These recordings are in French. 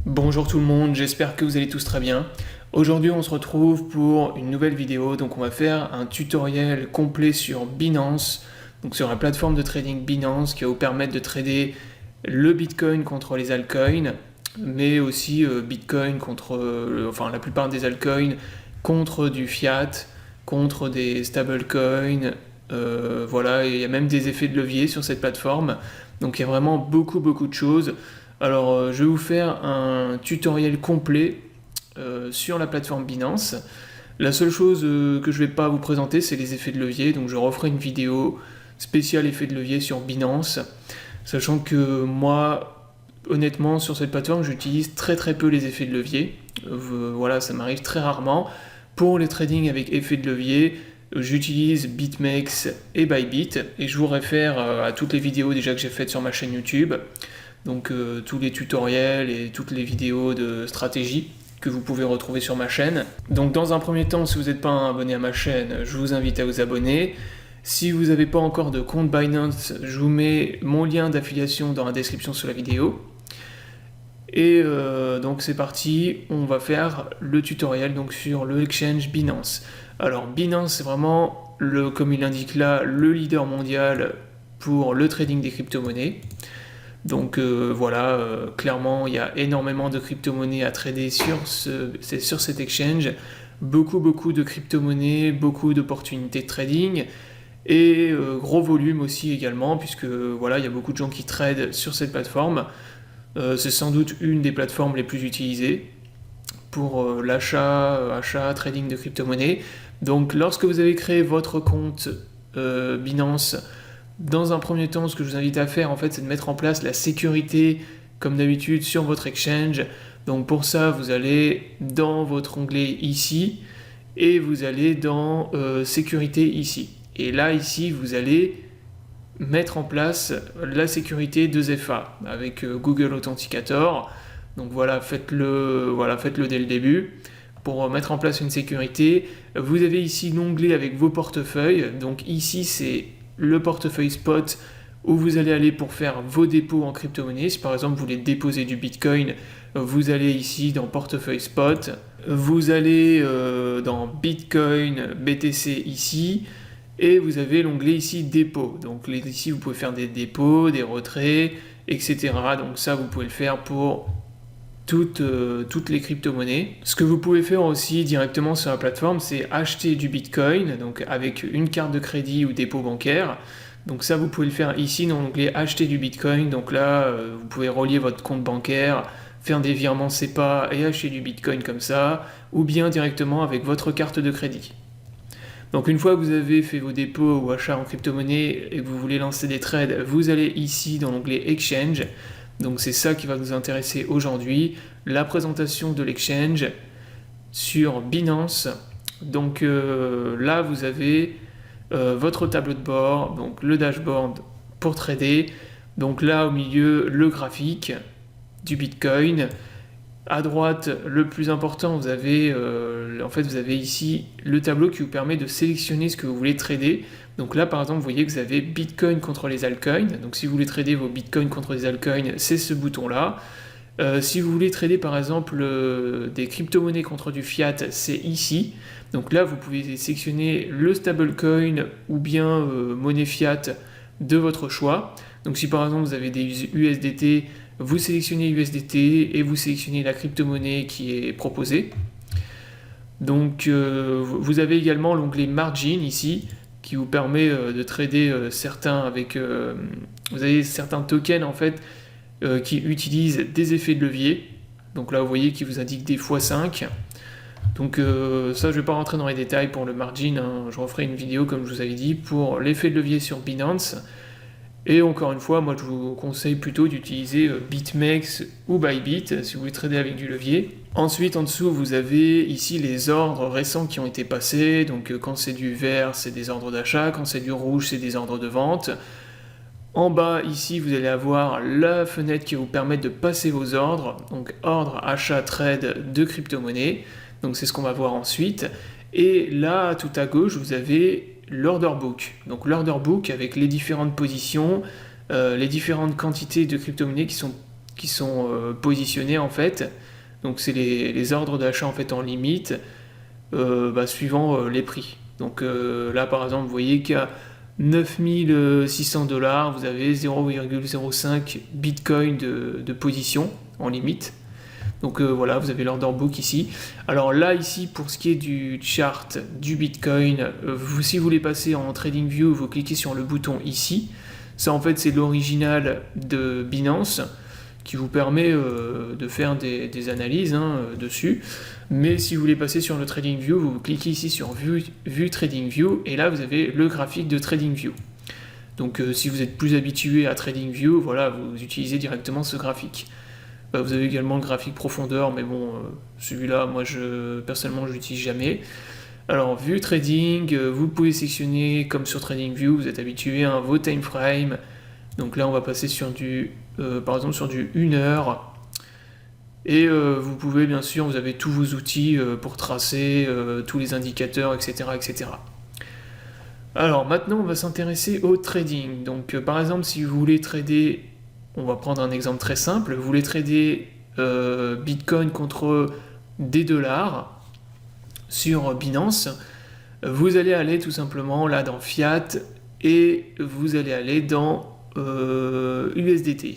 Bonjour tout le monde, j'espère que vous allez tous très bien. Aujourd'hui on se retrouve pour une nouvelle vidéo, donc on va faire un tutoriel complet sur Binance, donc sur la plateforme de trading Binance qui va vous permettre de trader le Bitcoin contre les altcoins, mais aussi Bitcoin contre, la plupart des altcoins contre du fiat, contre des stablecoins, voilà, et il y a même des effets de levier sur cette plateforme, donc il y a vraiment beaucoup de choses. Alors, je vais vous faire un tutoriel complet sur la plateforme Binance. La seule chose que je ne vais pas vous présenter, c'est les effets de levier. Donc, je referai une vidéo spéciale effets de levier sur Binance. Sachant que moi, honnêtement, sur cette plateforme, j'utilise très peu les effets de levier. Voilà, ça m'arrive très rarement. Pour les tradings avec effets de levier, j'utilise BitMEX et Bybit. Et je vous réfère à toutes les vidéos déjà que j'ai faites sur ma chaîne YouTube. Donc tous les tutoriels et toutes les vidéos de stratégie que vous pouvez retrouver sur ma chaîne. Donc dans un premier temps, si vous n'êtes pas abonné à ma chaîne, je vous invite à vous abonner. Si vous n'avez pas encore de compte Binance, je vous mets mon lien d'affiliation dans la description sous la vidéo. Et donc c'est parti, on va faire le tutoriel donc, sur le exchange Binance. Alors Binance c'est vraiment, comme il l'indique là, le leader mondial pour le trading des crypto-monnaies. Donc voilà, clairement, il y a énormément de crypto-monnaies à trader sur cet exchange. Beaucoup de crypto-monnaies, beaucoup d'opportunités de trading. Et gros volume aussi également, puisque voilà, il y a beaucoup de gens qui tradent sur cette plateforme. C'est sans doute une des plateformes les plus utilisées pour achat, trading de crypto-monnaies. Donc lorsque vous avez créé votre compte Binance, dans un premier temps, ce que je vous invite à faire, en fait, c'est de mettre en place la sécurité, comme d'habitude, sur votre exchange. Donc pour ça, vous allez dans votre onglet ici, et vous allez dans sécurité ici. Et là, ici, vous allez mettre en place la sécurité 2FA avec Google Authenticator. Donc voilà, faites-le dès le début. Pour mettre en place une sécurité, vous avez ici l'onglet avec vos portefeuilles. Donc ici, c'est le portefeuille spot où vous allez aller pour faire vos dépôts en crypto-monnaie. Si par exemple vous voulez déposer du Bitcoin, vous allez ici dans portefeuille spot, vous allez dans Bitcoin, BTC ici, et vous avez l'onglet ici dépôt. Donc ici vous pouvez faire des dépôts, des retraits, etc. Donc ça vous pouvez le faire pour toutes les crypto-monnaies. Ce que vous pouvez faire aussi directement sur la plateforme, c'est acheter du Bitcoin, donc avec une carte de crédit ou dépôt bancaire. Donc ça, vous pouvez le faire ici dans l'onglet acheter du Bitcoin. Donc là, vous pouvez relier votre compte bancaire, faire des virements SEPA et acheter du Bitcoin comme ça, ou bien directement avec votre carte de crédit. Donc une fois que vous avez fait vos dépôts ou achats en crypto-monnaie et que vous voulez lancer des trades, vous allez ici dans l'onglet Exchange. Donc c'est ça qui va nous intéresser aujourd'hui, la présentation de l'exchange sur Binance. Donc là vous avez votre tableau de bord, donc le dashboard pour trader. Donc là au milieu le graphique du Bitcoin. À droite, le plus important, vous avez ici le tableau qui vous permet de sélectionner ce que vous voulez trader. Donc là, par exemple, vous voyez que vous avez Bitcoin contre les altcoins. Donc si vous voulez trader vos Bitcoins contre les altcoins, c'est ce bouton-là. Si vous voulez trader, par exemple, des crypto-monnaies contre du fiat, c'est ici. Donc là, vous pouvez sélectionner le stablecoin ou bien monnaie fiat de votre choix. Donc si par exemple, vous avez des USDT, vous sélectionnez USDT et vous sélectionnez la crypto-monnaie qui est proposée. Donc vous avez également l'onglet Margin ici qui vous permet de trader certains avec... vous avez certains tokens en fait qui utilisent des effets de levier. Donc là vous voyez qui vous indique des x5. Donc ça je ne vais pas rentrer dans les détails pour le Margin, hein. Je referai une vidéo comme je vous avais dit pour l'effet de levier sur Binance. Et encore une fois, moi je vous conseille plutôt d'utiliser BitMEX ou Bybit si vous voulez trader avec du levier. Ensuite, en dessous, vous avez ici les ordres récents qui ont été passés. Donc quand c'est du vert, c'est des ordres d'achat. Quand c'est du rouge, c'est des ordres de vente. En bas, ici, vous allez avoir la fenêtre qui va vous permettre de passer vos ordres. Donc ordre, achat, trade de crypto-monnaie. Donc c'est ce qu'on va voir ensuite. Et là, tout à gauche, vous avez l'order book. Donc l'order book avec les différentes positions, les différentes quantités de crypto-monnaies qui sont qui sont positionnés en fait. Donc c'est les ordres d'achat en fait en limite suivant les prix. Donc là par exemple vous voyez qu'à 9600 $, vous avez 0,05 Bitcoin de position en limite. Donc voilà, vous avez l'order book ici. Alors là, ici, pour ce qui est du chart du Bitcoin, si vous voulez passer en TradingView, vous cliquez sur le bouton ici. Ça, en fait, c'est l'original de Binance qui vous permet de faire des analyses dessus. Mais si vous voulez passer sur le TradingView, vous cliquez ici sur Vue TradingView et là, vous avez le graphique de TradingView. Donc si vous êtes plus habitué à TradingView, voilà, vous utilisez directement ce graphique. Vous avez également le graphique profondeur, mais bon, celui-là, moi, personnellement, je l'utilise jamais. Alors, vue trading, vous pouvez sélectionner, comme sur TradingView, vous êtes habitué à vos time frames. Donc là, on va passer sur par exemple, sur du 1 heure. Et vous pouvez, bien sûr, vous avez tous vos outils pour tracer tous les indicateurs, etc., etc. Alors, maintenant, on va s'intéresser au trading. Donc, par exemple, si vous voulez trader... On va prendre un exemple très simple. Vous voulez trader Bitcoin contre des dollars sur Binance. Vous allez aller tout simplement là dans Fiat et vous allez aller dans USDT.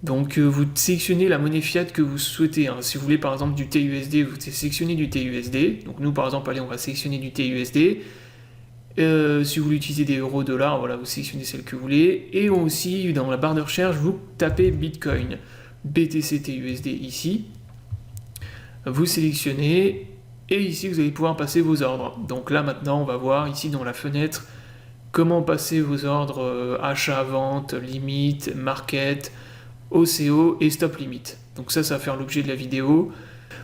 Donc vous sélectionnez la monnaie fiat que vous souhaitez. Si vous voulez par exemple du TUSD, vous sélectionnez du TUSD. Donc nous par exemple, allez, on va sélectionner du TUSD. Si vous voulez utiliser des euros, dollars, voilà, vous sélectionnez celle que vous voulez. Et aussi, dans la barre de recherche, vous tapez Bitcoin, BTC TUSD ici. Vous sélectionnez, et ici, vous allez pouvoir passer vos ordres. Donc là, maintenant, on va voir ici dans la fenêtre comment passer vos ordres achat, vente, limite, market, OCO et stop limit. Donc ça va faire l'objet de la vidéo.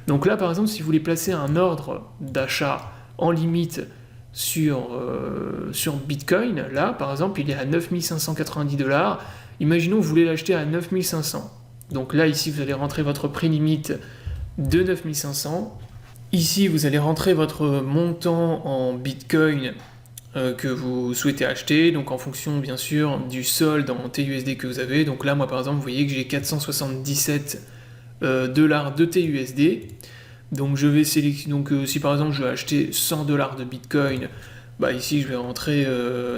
Donc là, par exemple, si vous voulez placer un ordre d'achat en limite sur Bitcoin, là par exemple il est à 9590 $, imaginons que vous voulez l'acheter à 9500, donc là ici vous allez rentrer votre prix limite de 9500, ici vous allez rentrer votre montant en Bitcoin que vous souhaitez acheter, donc en fonction bien sûr du solde en TUSD que vous avez. Donc là moi par exemple vous voyez que j'ai 477 $ de TUSD. Donc je vais sélectionner, si par exemple je veux acheter 100 $ de Bitcoin, ici je vais rentrer,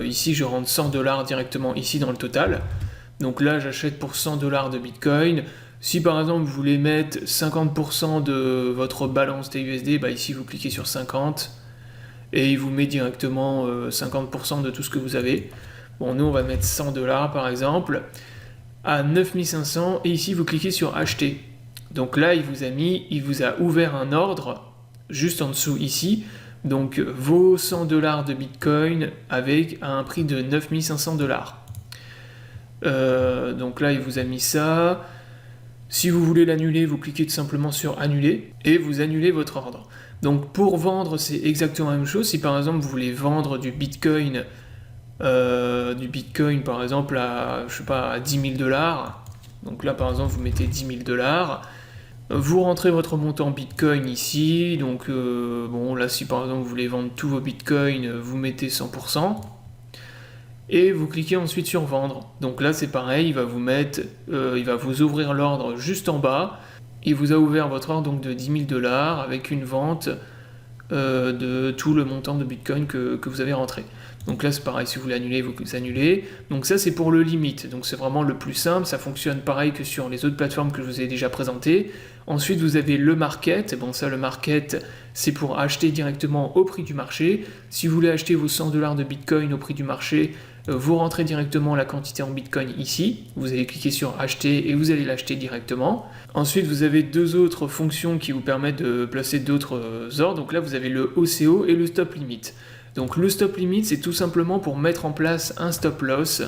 ici je rentre 100 $ directement ici dans le total. Donc là j'achète pour 100 $ de Bitcoin. Si par exemple vous voulez mettre 50% de votre balance TUSD, ici vous cliquez sur 50 et il vous met directement 50% de tout ce que vous avez. Bon, nous on va mettre 100 $ par exemple à 9500 et ici vous cliquez sur acheter. Donc là, il vous a ouvert un ordre juste en dessous ici. Donc vos 100 $ de Bitcoin avec un prix de 9500 $. Donc là, il vous a mis ça. Si vous voulez l'annuler, vous cliquez tout simplement sur annuler et vous annulez votre ordre. Donc pour vendre, c'est exactement la même chose. Si par exemple vous voulez vendre du Bitcoin par exemple à 10 000 $, donc là par exemple vous mettez 10 000 $. Vous rentrez votre montant Bitcoin ici, donc là si par exemple vous voulez vendre tous vos Bitcoins, vous mettez 100%, et vous cliquez ensuite sur vendre. Donc là c'est pareil, il va vous ouvrir l'ordre juste en bas, il vous a ouvert votre ordre donc de 10 000 $ avec une vente de tout le montant de Bitcoin que vous avez rentré. Donc là c'est pareil, si vous voulez annuler, vous annulez. Donc ça c'est pour le limite, donc c'est vraiment le plus simple, ça fonctionne pareil que sur les autres plateformes que je vous ai déjà présentées. Ensuite vous avez le market, le market c'est pour acheter directement au prix du marché. Si vous voulez acheter vos 100 $ de Bitcoin au prix du marché, vous rentrez directement la quantité en Bitcoin ici, vous allez cliquer sur acheter et vous allez l'acheter directement. Ensuite vous avez deux autres fonctions qui vous permettent de placer d'autres ordres, donc là vous avez le OCO et le stop limit. Donc le stop limit c'est tout simplement pour mettre en place un stop loss,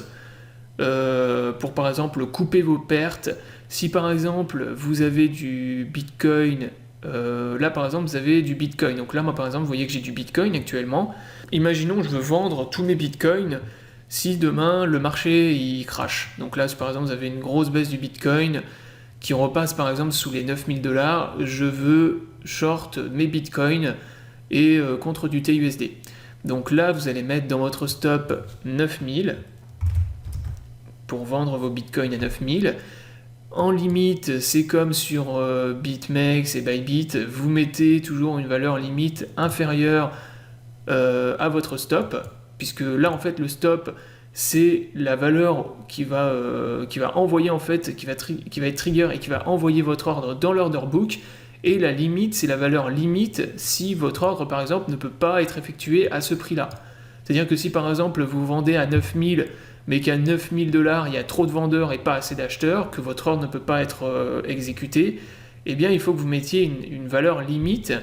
pour par exemple couper vos pertes. Si par exemple vous avez du Bitcoin, là par exemple vous avez du Bitcoin, donc là moi par exemple vous voyez que j'ai du Bitcoin actuellement, imaginons que je veux vendre tous mes Bitcoins si demain le marché il crash. Donc là si par exemple vous avez une grosse baisse du Bitcoin qui repasse par exemple sous les 9000 $, je veux short mes Bitcoins et contre du TUSD. Donc là vous allez mettre dans votre stop 9000 pour vendre vos Bitcoins à 9000. En limite, c'est comme sur BitMEX et Bybit, vous mettez toujours une valeur limite inférieure à votre stop, puisque là en fait le stop c'est la valeur qui va envoyer en fait, qui va être trigger et qui va envoyer votre ordre dans l'order book, et la limite c'est la valeur limite si votre ordre par exemple ne peut pas être effectué à ce prix là. C'est-à-dire que si par exemple vous vendez à 9000 mais qu'à 9000 $, il y a trop de vendeurs et pas assez d'acheteurs, que votre ordre ne peut pas être exécuté, eh bien il faut que vous mettiez une valeur limite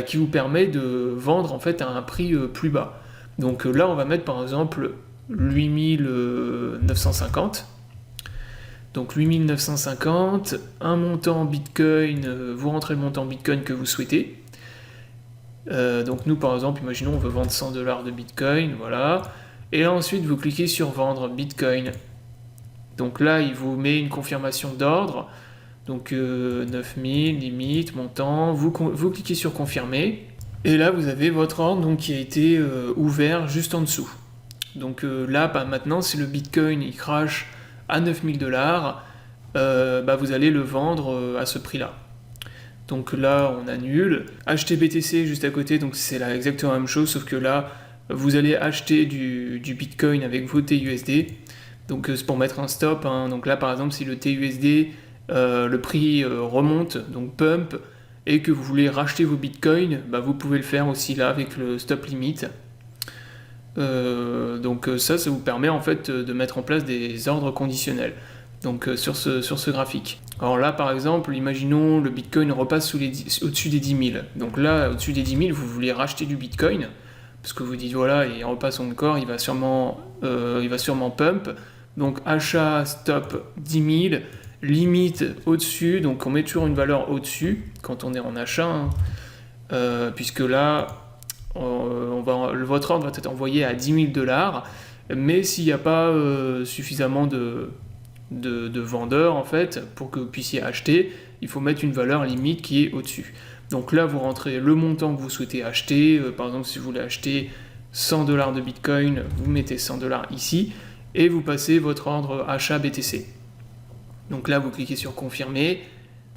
qui vous permet de vendre en fait à un prix plus bas. Donc là on va mettre par exemple 8950. Donc 8950, un montant Bitcoin, vous rentrez le montant Bitcoin que vous souhaitez. Donc nous par exemple, imaginons on veut vendre 100 $ de Bitcoin, voilà. Et là ensuite vous cliquez sur vendre Bitcoin. Donc là il vous met une confirmation d'ordre. Donc 9000, limite, montant, vous cliquez sur confirmer. Et là vous avez votre ordre donc, qui a été ouvert juste en dessous. Donc là maintenant si le Bitcoin il crash à 9000 $, vous allez le vendre à ce prix là. Donc là on annule. Acheter BTC juste à côté, donc c'est là exactement la même chose, sauf que là vous allez acheter du Bitcoin avec vos TUSD. Donc c'est pour mettre un stop, hein. Donc là par exemple si le TUSD le prix remonte, donc pump, et que vous voulez racheter vos bitcoins, vous pouvez le faire aussi là avec le stop limit. Donc ça vous permet en fait de mettre en place des ordres conditionnels. Donc sur ce graphique. Alors là par exemple, imaginons le bitcoin repasse au-dessus des 10 000. Donc là au-dessus des 10 000, vous voulez racheter du bitcoin, parce que vous dites voilà, il repasse encore, il va sûrement pump. Donc achat, stop 10 000, limite au-dessus, donc on met toujours une valeur au-dessus quand on est en achat, hein, puisque là votre ordre va être envoyé à 10 000 $, mais s'il n'y a pas suffisamment de vendeurs en fait pour que vous puissiez acheter, il faut mettre une valeur limite qui est au-dessus. Donc là vous rentrez le montant que vous souhaitez acheter, par exemple si vous voulez acheter 100 $ de Bitcoin, vous mettez 100 $ ici, et vous passez votre ordre achat BTC. Donc là vous cliquez sur confirmer.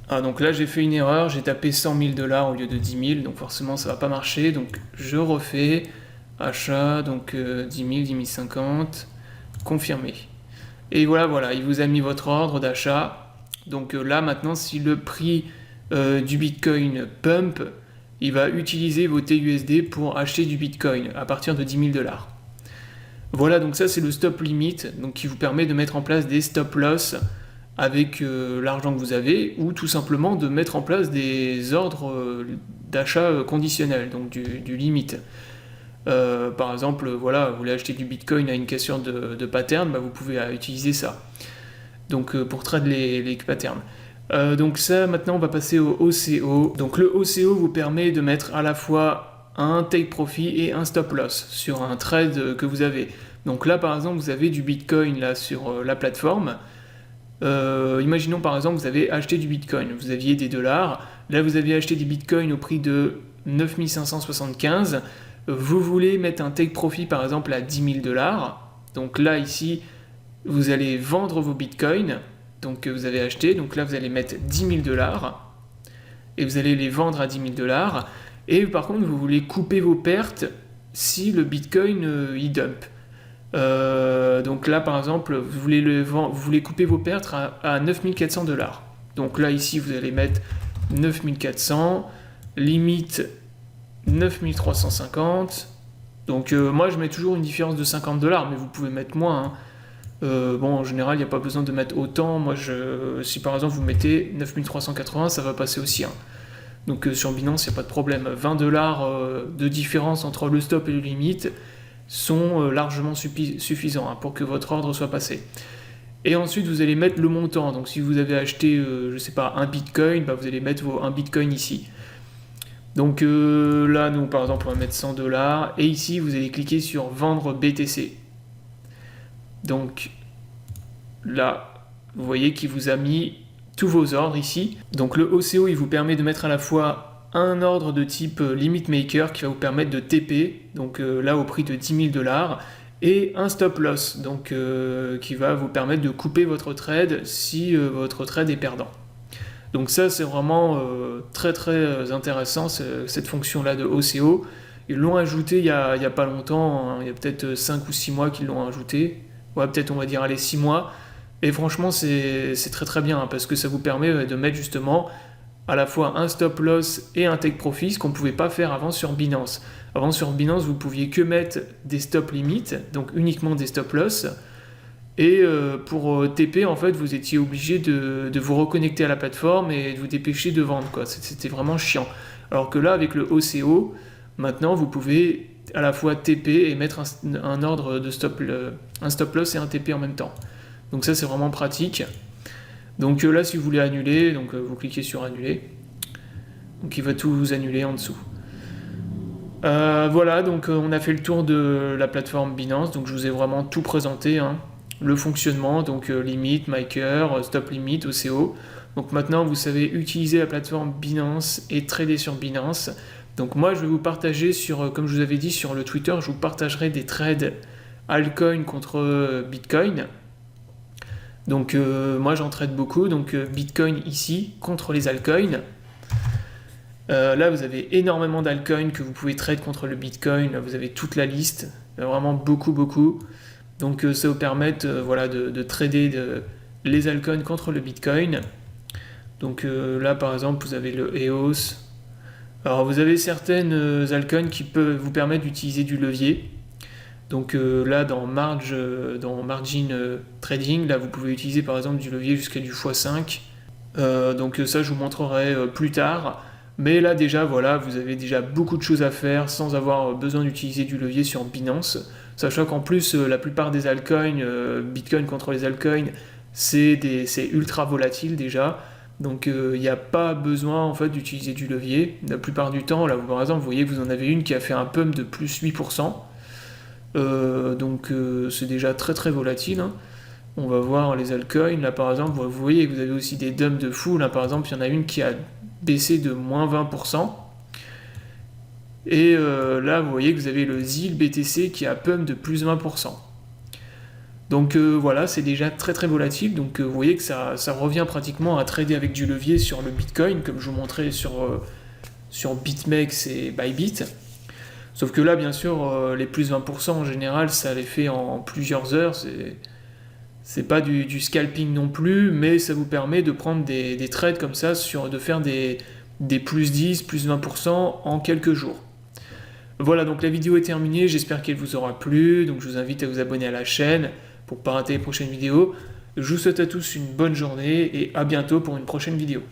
Donc là j'ai fait une erreur, j'ai tapé 100 000 $ au lieu de 10 000, donc forcément ça va pas marcher, donc je refais achat, donc 10 000, 10 050, confirmer. Et voilà, il vous a mis votre ordre d'achat. Donc là maintenant si le prix du Bitcoin pump, il va utiliser vos TUSD pour acheter du Bitcoin à partir de 10 000 $. Voilà, donc ça c'est le stop limit, donc qui vous permet de mettre en place des stop loss avec l'argent que vous avez, ou tout simplement de mettre en place des ordres d'achat conditionnels, donc du limit. Par exemple, voilà, vous voulez acheter du Bitcoin à une cassure de pattern, vous pouvez utiliser ça. Donc pour trade les patterns. Donc ça, maintenant on va passer au OCO. Donc le OCO vous permet de mettre à la fois un take profit et un stop loss sur un trade que vous avez. Donc là par exemple vous avez du Bitcoin là sur la plateforme. Imaginons par exemple vous avez acheté du Bitcoin, vous aviez des dollars, là vous aviez acheté du Bitcoin au prix de 9575, vous voulez mettre un take profit par exemple à 10 000 $, donc là ici vous allez vendre vos Bitcoins, donc que vous avez acheté, donc là vous allez mettre 10 000 $, et vous allez les vendre à 10 000 $, et par contre vous voulez couper vos pertes si le Bitcoin il dump. Donc là par exemple vous voulez couper vos pertes à 9400 $. Donc là ici vous allez mettre 9400, limite 9350. Donc moi je mets toujours une différence de 50 $, mais vous pouvez mettre moins, hein. En général il n'y a pas besoin de mettre autant. Moi si par exemple vous mettez 9380, ça va passer aussi, hein. Donc sur Binance il n'y a pas de problème. 20 $ de différence entre le stop et le limite sont largement suffisants, hein, pour que votre ordre soit passé. Et ensuite vous allez mettre le montant. Donc si vous avez acheté un Bitcoin, vous allez mettre un Bitcoin ici. Donc là nous par exemple on va mettre 100 $, et ici vous allez cliquer sur vendre BTC. Donc là vous voyez qu'il vous a mis tous vos ordres ici. Donc le OCO il vous permet de mettre à la fois un ordre de type limit maker qui va vous permettre de TP, donc là au prix de 10 000 $, et un stop loss, donc qui va vous permettre de couper votre trade si votre trade est perdant. Donc ça c'est vraiment très très intéressant cette fonction-là de OCO. Ils l'ont ajouté il y a pas longtemps, hein, il y a peut-être 5 ou 6 mois qu'ils l'ont ajouté. Ouais, peut-être on va dire allez 6 mois. Et franchement c'est très très bien hein, parce que ça vous permet de mettre justement à la fois un stop loss et un take profit, ce qu'on ne pouvait pas faire avant sur Binance. Avant sur Binance, vous pouviez que mettre des stop limits, donc uniquement des stop loss. Et pour TP, en fait, vous étiez obligé de vous reconnecter à la plateforme et de vous dépêcher de vendre, quoi. C'était vraiment chiant. Alors que là, avec le OCO, maintenant, vous pouvez à la fois TP et mettre un ordre de un stop loss et un TP en même temps. Donc ça, c'est vraiment pratique. Donc là, si vous voulez annuler, donc vous cliquez sur annuler. Donc il va tout vous annuler en dessous. Voilà, donc on a fait le tour de la plateforme Binance. Donc je vous ai vraiment tout présenté, hein. Le fonctionnement, donc limit, maker, stop limit, OCO. Donc maintenant, vous savez utiliser la plateforme Binance et trader sur Binance. Donc moi, je vais vous partager comme je vous avais dit sur le Twitter, je vous partagerai des trades altcoin contre Bitcoin. Donc moi j'en trade beaucoup, donc Bitcoin ici contre les altcoins. Là vous avez énormément d'altcoins que vous pouvez trade contre le Bitcoin, là, vous avez toute la liste, vraiment beaucoup. Donc ça vous permet voilà, de trader les altcoins contre le Bitcoin. Donc là par exemple vous avez le EOS. Alors vous avez certaines altcoins qui peuvent vous permettre d'utiliser du levier. Donc là dans margin trading, là vous pouvez utiliser par exemple du levier jusqu'à du x5. Donc ça je vous montrerai plus tard. Mais là déjà voilà, vous avez déjà beaucoup de choses à faire sans avoir besoin d'utiliser du levier sur Binance. Sachant qu'en plus la plupart des altcoins, Bitcoin contre les altcoins, c'est ultra volatile déjà. Donc il n'y a pas besoin en fait d'utiliser du levier. La plupart du temps, là par exemple, vous voyez que vous en avez une qui a fait un pump de plus 8%. Donc c'est déjà très très volatile, hein. On va voir les altcoins. Là par exemple, vous voyez que vous avez aussi des dumps de fou. Là par exemple, il y en a une qui a baissé de moins 20%. Et là, vous voyez que vous avez le ZIL BTC qui a pump de plus 20%. Donc voilà, c'est déjà très très volatile. Donc vous voyez que ça revient pratiquement à trader avec du levier sur le Bitcoin, comme je vous montrais sur BitMEX et Bybit. Sauf que là, bien sûr, les plus 20% en général, ça les fait en plusieurs heures. C'est pas du scalping non plus, mais ça vous permet de prendre des trades comme ça, de faire des plus 10, plus 20% en quelques jours. Voilà, donc la vidéo est terminée, j'espère qu'elle vous aura plu. Donc je vous invite à vous abonner à la chaîne pour ne pas rater les prochaines vidéos. Je vous souhaite à tous une bonne journée et à bientôt pour une prochaine vidéo.